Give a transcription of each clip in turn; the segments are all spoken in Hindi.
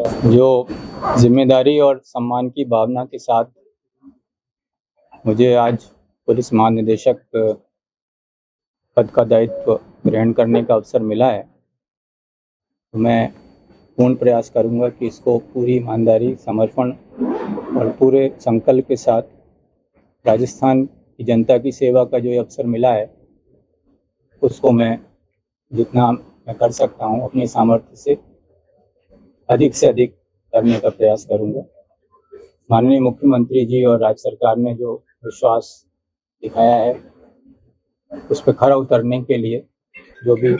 जो जिम्मेदारी और सम्मान की भावना के साथ मुझे आज पुलिस महानिदेशक पद का दायित्व ग्रहण करने का अवसर मिला है, तो मैं पूर्ण प्रयास करूंगा कि इसको पूरी ईमानदारी, समर्पण और पूरे संकल्प के साथ राजस्थान की जनता की सेवा का जो ये अवसर मिला है उसको मैं जितना मैं कर सकता हूँ अपनी सामर्थ्य से अधिक करने का प्रयास करूंगा। माननीय मुख्यमंत्री जी और राज्य सरकार ने जो विश्वास दिखाया है उस पर खरा उतरने के लिए जो भी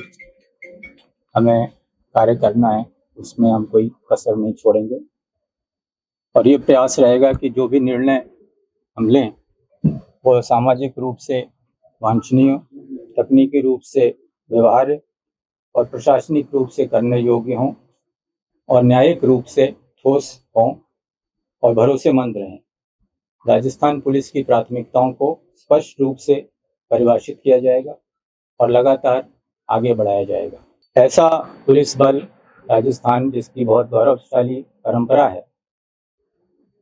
हमें कार्य करना है उसमें हम कोई कसर नहीं छोड़ेंगे और ये प्रयास रहेगा कि जो भी निर्णय हम लें वो सामाजिक रूप से वांछनीय, तकनीकी रूप से व्यवहार्य और प्रशासनिक रूप से करने योग्य हों और न्यायिक रूप से ठोस हों और भरोसेमंद रहें। राजस्थान पुलिस की प्राथमिकताओं को स्पष्ट रूप से परिभाषित किया जाएगा और लगातार आगे बढ़ाया जाएगा। ऐसा पुलिस बल राजस्थान जिसकी बहुत गौरवशाली परंपरा है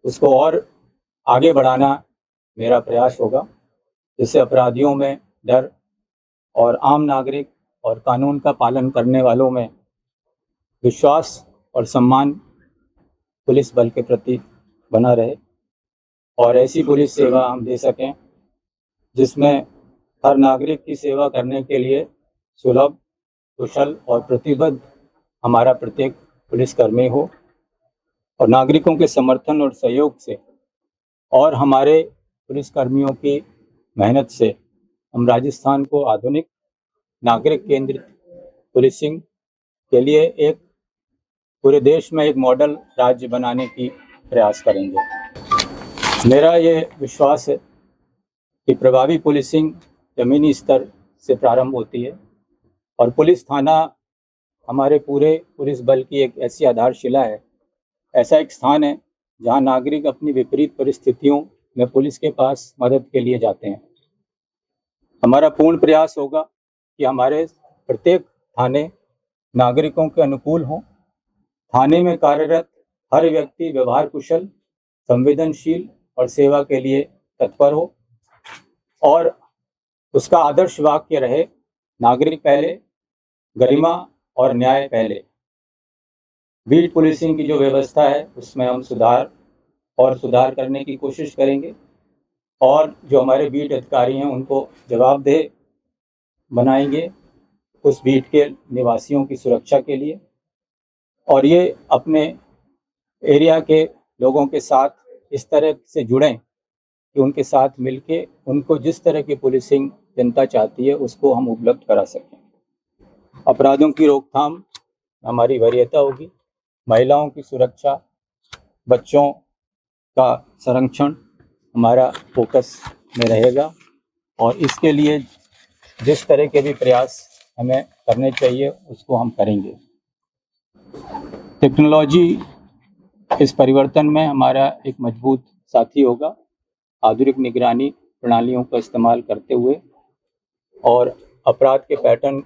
उसको और आगे बढ़ाना मेरा प्रयास होगा, जिससे अपराधियों में डर और आम नागरिक और कानून का पालन करने वालों में विश्वास और सम्मान पुलिस बल के प्रति बना रहे और ऐसी पुलिस सेवा हम दे सकें जिसमें हर नागरिक की सेवा करने के लिए सुलभ, कुशल और प्रतिबद्ध हमारा प्रत्येक पुलिसकर्मी हो और नागरिकों के समर्थन और सहयोग से और हमारे पुलिसकर्मियों की मेहनत से हम राजस्थान को आधुनिक नागरिक केंद्रित पुलिसिंग के लिए एक पूरे देश में एक मॉडल राज्य बनाने की प्रयास करेंगे। मेरा ये विश्वास है कि प्रभावी पुलिसिंग जमीनी स्तर से प्रारंभ होती है और पुलिस थाना हमारे पूरे पुलिस बल की एक ऐसी आधारशिला है, ऐसा एक स्थान है जहां नागरिक अपनी विपरीत परिस्थितियों में पुलिस के पास मदद के लिए जाते हैं। हमारा पूर्ण प्रयास होगा कि हमारे प्रत्येक थाने नागरिकों के अनुकूल हों, थाने में कार्यरत हर व्यक्ति व्यवहार कुशल, संवेदनशील और सेवा के लिए तत्पर हो और उसका आदर्श वाक्य रहे, नागरिक पहले, गरिमा और न्याय पहले। बीट पुलिसिंग की जो व्यवस्था है उसमें हम सुधार करने की कोशिश करेंगे और जो हमारे बीट अधिकारी हैं उनको जवाबदेह बनाएंगे उस बीट के निवासियों की सुरक्षा के लिए और ये अपने एरिया के लोगों के साथ इस तरह से जुड़ें कि उनके साथ मिलके उनको जिस तरह की पुलिसिंग जनता चाहती है उसको हम उपलब्ध करा सकें। अपराधों की रोकथाम हमारी वरीयता होगी, महिलाओं की सुरक्षा, बच्चों का संरक्षण हमारा फोकस में रहेगा और इसके लिए जिस तरह के भी प्रयास हमें करने चाहिए उसको हम करेंगे। टेक्नोलॉजी इस परिवर्तन में हमारा एक मजबूत साथी होगा। आधुनिक निगरानी प्रणालियों का इस्तेमाल करते हुए और अपराध के पैटर्न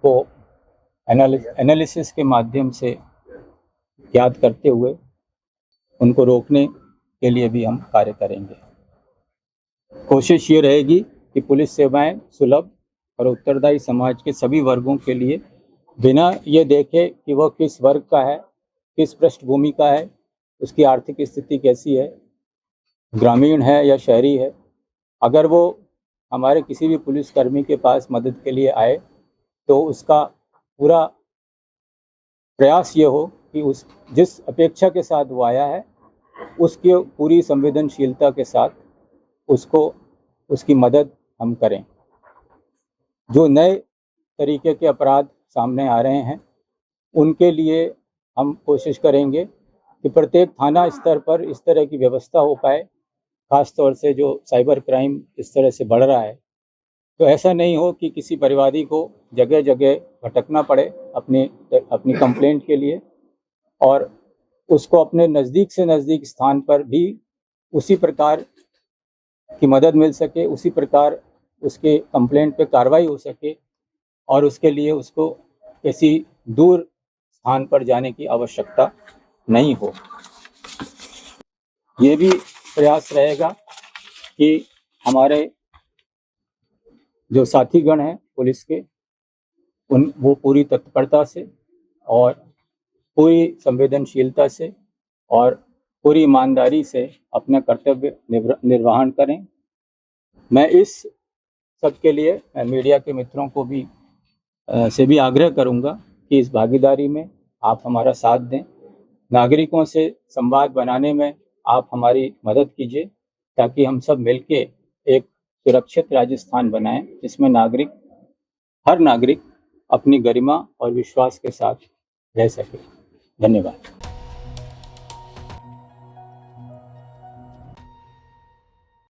को एनालिसिस के माध्यम से याद करते हुए उनको रोकने के लिए भी हम कार्य करेंगे। कोशिश ये रहेगी कि पुलिस सेवाएं सुलभ और उत्तरदायी समाज के सभी वर्गों के लिए बिना ये देखे कि वह किस वर्ग का है, किस पृष्ठभूमि का है, उसकी आर्थिक स्थिति कैसी है, ग्रामीण है या शहरी है, अगर वो हमारे किसी भी पुलिसकर्मी के पास मदद के लिए आए तो उसका पूरा प्रयास ये हो कि उस जिस अपेक्षा के साथ वो आया है उसकी पूरी संवेदनशीलता के साथ उसको उसकी मदद हम करें। जो नए तरीके के अपराध सामने आ रहे हैं उनके लिए हम कोशिश करेंगे कि प्रत्येक थाना स्तर पर इस तरह की व्यवस्था हो पाए, खास तौर से जो साइबर क्राइम इस तरह से बढ़ रहा है तो ऐसा नहीं हो कि किसी परिवादी को जगह जगह भटकना पड़े अपनी कंप्लेंट के लिए और उसको अपने नज़दीक से नज़दीक स्थान पर भी उसी प्रकार की मदद मिल सके, उसी प्रकार उसके कंप्लेंट पे कार्रवाई हो सके और उसके लिए उसको किसी दूर स्थान पर जाने की आवश्यकता नहीं हो। ये भी प्रयास रहेगा कि हमारे जो साथीगण हैं पुलिस के, वो पूरी तत्परता से और पूरी संवेदनशीलता से और पूरी ईमानदारी से अपना कर्तव्य निर्वहन करें। मैं इस सब के लिए मीडिया के मित्रों को भी से भी आग्रह करूंगा कि इस भागीदारी में आप हमारा साथ दें। नागरिकों से संवाद बनाने में आप हमारी मदद कीजिए, ताकि हम सब मिलके एक सुरक्षित राजस्थान बनाएं, जिसमें हर नागरिक अपनी गरिमा और विश्वास के साथ रह सके। धन्यवाद।